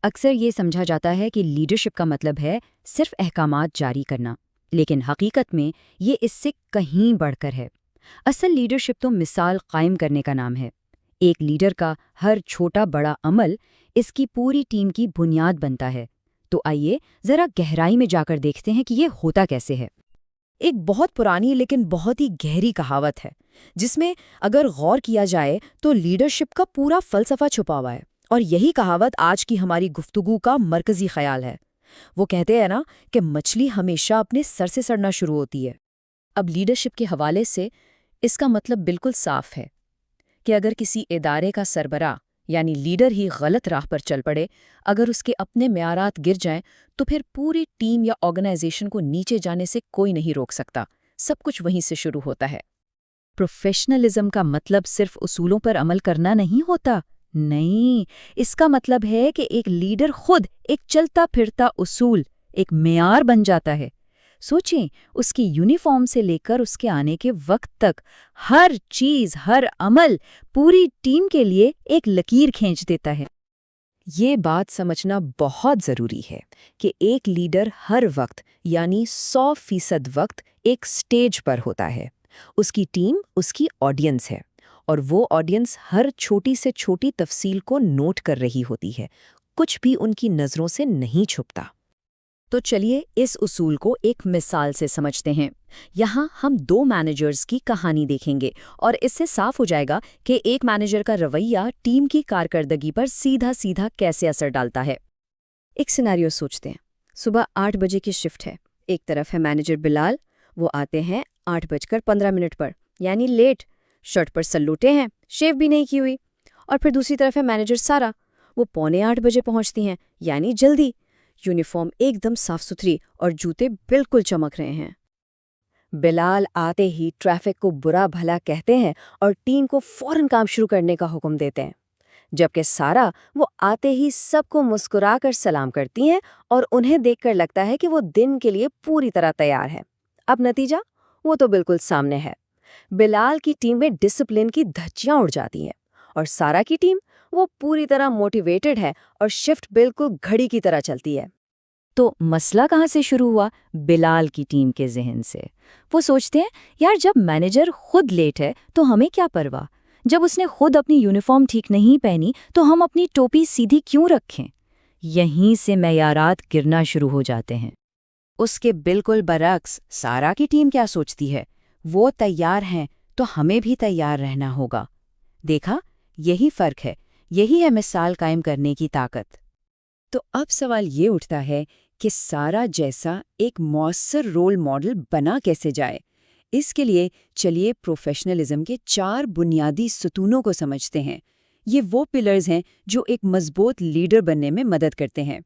اکثر یہ سمجھا جاتا ہے کہ لیڈرشپ کا مطلب ہے صرف احکامات جاری کرنا، لیکن حقیقت میں یہ اس سے کہیں بڑھ کر ہے۔ اصل لیڈرشپ تو مثال قائم کرنے کا نام ہے۔ ایک لیڈر کا ہر چھوٹا بڑا عمل اس کی پوری ٹیم کی بنیاد بنتا ہے۔ تو آئیے ذرا گہرائی میں جا کر دیکھتے ہیں کہ یہ ہوتا کیسے ہے۔ ایک بہت پرانی لیکن بہت ہی گہری کہاوت ہے جس میں اگر غور کیا جائے تو لیڈرشپ کا پورا فلسفہ چھپا ہوا ہے، اور یہی کہاوت آج کی ہماری گفتگو کا مرکزی خیال ہے۔ وہ کہتے ہیں نا کہ مچھلی ہمیشہ اپنے سر سے سڑنا شروع ہوتی ہے۔ اب لیڈرشپ کے حوالے سے اس کا مطلب بالکل صاف ہے کہ اگر کسی ادارے کا سربراہ یعنی لیڈر ہی غلط راہ پر چل پڑے، اگر اس کے اپنے معیارات گر جائیں تو پھر پوری ٹیم یا آرگنائزیشن کو نیچے جانے سے کوئی نہیں روک سکتا۔ سب کچھ وہیں سے شروع ہوتا ہے۔ پروفیشنلزم کا مطلب صرف اصولوں پر عمل کرنا نہیں ہوتا، نہیں، اس کا مطلب ہے کہ ایک لیڈر خود ایک چلتا پھرتا اصول، ایک معیار بن جاتا ہے۔ سوچیں، اس کی یونیفارم سے لے کر اس کے آنے کے وقت تک ہر چیز، ہر عمل پوری ٹیم کے لیے ایک لکیر کھینچ دیتا ہے۔ یہ بات سمجھنا بہت ضروری ہے کہ ایک لیڈر ہر وقت یعنی 100% وقت ایک سٹیج پر ہوتا ہے۔ اس کی ٹیم اس کی آڈینس ہے، اور وہ آڈینس ہر چھوٹی سے چھوٹی تفصیل کو نوٹ کر رہی ہوتی ہے، کچھ بھی ان کی نظروں سے نہیں چھپتا۔ تو چلیے اس اصول کو ایک مثال سے سمجھتے ہیں۔ یہاں ہم 2 مینیجرز کی کہانی دیکھیں گے، اور اس سے صاف ہو جائے گا کہ ایک مینیجر کا رویہ ٹیم کی کارکردگی پر سیدھا سیدھا کیسے اثر ڈالتا ہے۔ ایک سیناریو سوچتے ہیں۔ صبح 8 بجے کی شفٹ ہے۔ ایک طرف ہے مینیجر بلال، وہ آتے ہیں 8:15 پر، یعنی لیٹ، شرٹ پر سلوٹے ہیں، شیو بھی نہیں کی ہوئی۔ اور پھر دوسری طرف ہے مینیجر سارا، وہ 7:45 بجے پہنچتی ہیں، یعنی جلدی، یونیفارم ایک دم صاف ستھری اور جوتے بالکل چمک رہے ہیں۔ بلال آتے ہی ٹریفک کو برا بھلا کہتے ہیں اور ٹیم کو فوراً کام شروع کرنے کا حکم دیتے ہیں، جبکہ سارا وہ آتے ہی سب کو مسکرا کر سلام کرتی ہیں اور انہیں دیکھ کر لگتا ہے کہ وہ دن کے لیے پوری طرح تیار ہے۔ اب نتیجہ وہ تو بالکل سامنے ہے۔ بلال کی ٹیم میں ڈسپلن کی دھچیاں اڑ جاتی ہیں، اور سارا کی ٹیم وہ پوری طرح موٹیویٹڈ ہے اور شفٹ بالکل گھڑی کی طرح چلتی ہے۔ تو مسئلہ کہاں سے شروع ہوا؟ بلال کی ٹیم کے ذہن سے۔ وہ سوچتے ہیں، یار جب مینیجر خود لیٹ ہے تو ہمیں کیا پرواہ؟ جب اس نے خود اپنی یونیفارم ٹھیک نہیں پہنی تو ہم اپنی ٹوپی سیدھی کیوں رکھیں؟ یہیں سے معیارات گرنا شروع ہو جاتے ہیں۔ اس کے بالکل برعکس سارا کی ٹیم کیا سوچتی ہے؟ وہ تیار ہیں تو ہمیں بھی تیار رہنا ہوگا۔ دیکھا، یہی فرق ہے، یہی ہے مثال قائم کرنے کی طاقت۔ تو اب سوال یہ اٹھتا ہے کہ سارا جیسا ایک مؤثر رول ماڈل بنا کیسے جائے؟ اس کے لیے چلیے پروفیشنلزم کے 4 بنیادی ستونوں کو سمجھتے ہیں۔ یہ وہ پلرز ہیں جو ایک مضبوط لیڈر بننے میں مدد کرتے ہیں۔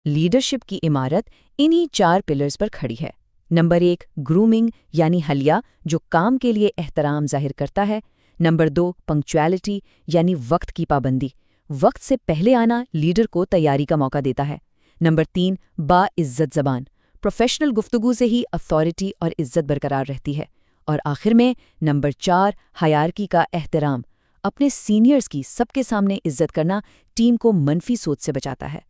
لیڈرشپ کی عمارت انہی 4 پلرز پر کھڑی ہے۔ نمبر 1، گرومنگ یعنی حلیہ، جو کام کے لیے احترام ظاہر کرتا ہے۔ نمبر 2، پنکچویلٹی یعنی وقت کی پابندی، وقت سے پہلے آنا لیڈر کو تیاری کا موقع دیتا ہے۔ نمبر 3، باعزت زبان، پروفیشنل گفتگو سے ہی اتھارٹی اور عزت برقرار رہتی ہے۔ اور آخر میں نمبر 4، ہائرارکی کا احترام، اپنے سینئرز کی سب کے سامنے عزت کرنا ٹیم کو منفی سوچ سے بچاتا ہے۔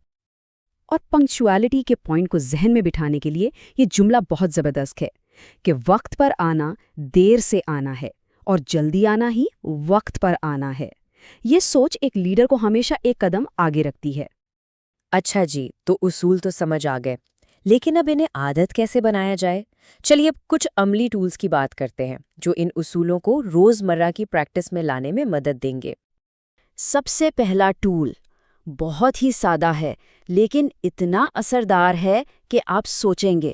اور پنکچویلٹی کے پوائنٹ کو ذہن میں بٹھانے کے لیے یہ جملہ بہت زبردست ہے کہ وقت پر آنا دیر سے آنا ہے، اور جلدی آنا ہی وقت پر آنا ہے۔ یہ سوچ ایک لیڈر کو ہمیشہ ایک قدم آگے رکھتی ہے۔ اچھا جی، تو اصول تو سمجھ آ گئے، لیکن اب انہیں عادت کیسے بنایا جائے؟ چلیے اب کچھ عملی ٹولز کی بات کرتے ہیں جو ان اصولوں کو روزمرہ کی پریکٹس میں لانے میں مدد دیں گے۔ سب سے پہلا ٹول بہت ہی سادہ ہے، لیکن اتنا اثردار ہے کہ آپ سوچیں گے۔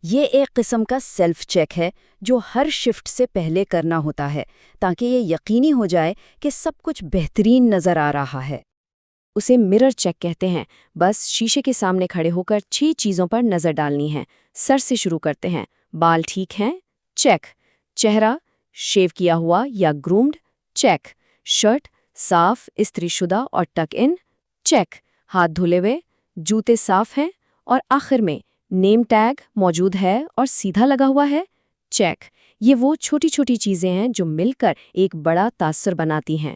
یہ ایک قسم کا سیلف چیک ہے جو ہر شفٹ سے پہلے کرنا ہوتا ہے، تاکہ یہ یقینی ہو جائے کہ سب کچھ بہترین نظر آ رہا ہے۔ اسے مرر چیک کہتے ہیں۔ بس شیشے کے سامنے کھڑے ہو کر 6 چیزوں پر نظر ڈالنی ہے۔ سر سے شروع کرتے ہیں۔ بال ٹھیک ہیں؟ چیک۔ چہرہ شیو کیا ہوا یا گرومڈ؟ چیک۔ شرٹ صاف، استری شدہ اور ٹک ان؟ چیک۔ ہاتھ دھلے ہوئے؟ جوتے صاف ہیں؟ اور آخر میں نیم ٹیگ موجود ہے اور سیدھا لگا ہوا ہے؟ چیک۔ یہ وہ چھوٹی چھوٹی چیزیں ہیں جو مل کر ایک بڑا تاثر بناتی ہیں۔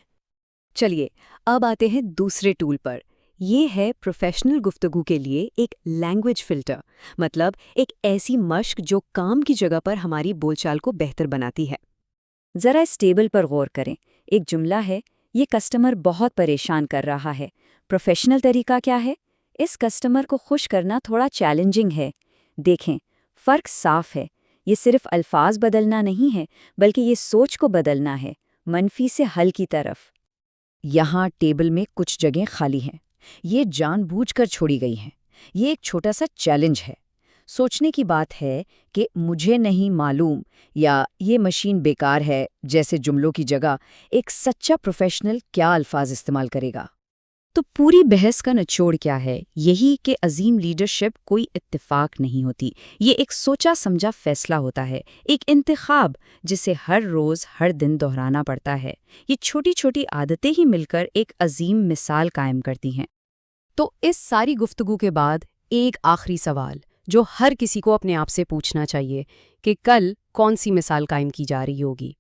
چلیے اب آتے ہیں دوسرے ٹول پر۔ یہ ہے پروفیشنل گفتگو کے لیے ایک لینگویج فلٹر، مطلب ایک ایسی مشق جو کام کی جگہ پر ہماری بول چال کو بہتر بناتی ہے۔ ذرا اس ٹیبل پر غور کریں۔ ایک جملہ ہے، یہ کسٹمر بہت پریشان کر رہا ہے۔ پروفیشنل طریقہ کیا ہے؟ اس کسٹمر کو خوش کرنا تھوڑا چیلنجنگ ہے۔ دیکھیں، فرق صاف ہے۔ یہ صرف الفاظ بدلنا نہیں ہے، بلکہ یہ سوچ کو بدلنا ہے، منفی سے حل کی طرف۔ یہاں ٹیبل میں کچھ جگہیں خالی ہیں، یہ جان بوجھ کر چھوڑی گئی ہیں۔ یہ ایک چھوٹا سا چیلنج ہے۔ سوچنے کی بات ہے کہ مجھے نہیں معلوم یا یہ مشین بیکار ہے جیسے جملوں کی جگہ ایک سچا پروفیشنل کیا الفاظ استعمال کرے گا۔ تو پوری بحث کا نچوڑ کیا ہے؟ یہی کہ عظیم لیڈرشپ کوئی اتفاق نہیں ہوتی، یہ ایک سوچا سمجھا فیصلہ ہوتا ہے، ایک انتخاب جسے ہر روز ہر دن دہرانا پڑتا ہے۔ یہ چھوٹی چھوٹی عادتیں ہی مل کر ایک عظیم مثال قائم کرتی ہیں۔ تو اس ساری گفتگو کے بعد ایک آخری سوال جو ہر کسی کو اپنے آپ سے پوچھنا چاہیے کہ کل کون سی مثال قائم کی جا رہی ہوگی؟